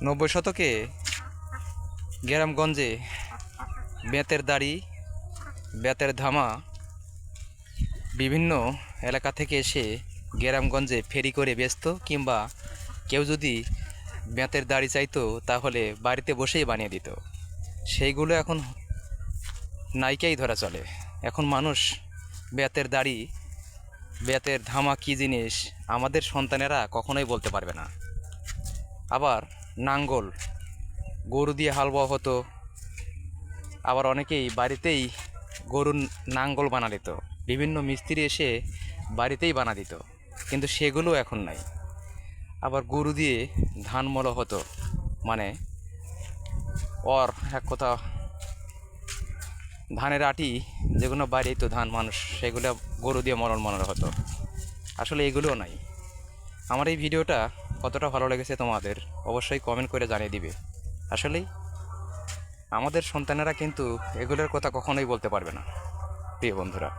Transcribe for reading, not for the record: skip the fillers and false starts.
নব্বই শতকে গ্রামগঞ্জে বেতের দাড়ি, বেতের ধামা বিভিন্ন এলাকা থেকে এসে গ্রামগঞ্জে ফেরি করে বেচতো, কিংবা কেউ যদি বেতের দাড়ি চাইতো তাহলে বাড়িতে বসেই বানিয়ে দিত। সেইগুলো এখন নাইকেই ধরা চলে। এখন মানুষ বেতের দাড়ি, বেতের ধামা কী জিনিস আমাদের সন্তানেরা কখনোই বলতে পারবে না। আবার নাঙ্গল, গরু দিয়ে হাল বওয়া হতো। আবার অনেকেই বাড়িতেই গরুর নাঙ্গল বানা দিত, বিভিন্ন মিস্ত্রি এসে বাড়িতেই বানা দিত, কিন্তু সেগুলো এখন নাই। আবার গরু দিয়ে ধান মলা হতো, মানে এক কথা ধানের আটি যেগুলো বাড়িতে তো ধান মানুষ সেগুলো গরু দিয়ে মলানো হতো। আসলে এগুলোও নাই। আমার এই ভিডিওটা কতটা ভালো লেগেছে তোমাদের অবশ্যই কমেন্ট করে জানিয়ে দিবে। আসলেই আমাদের সন্তানেরা কিন্তু এগুলোর কথা কখনোই বলতে পারবে না, প্রিয় বন্ধুরা।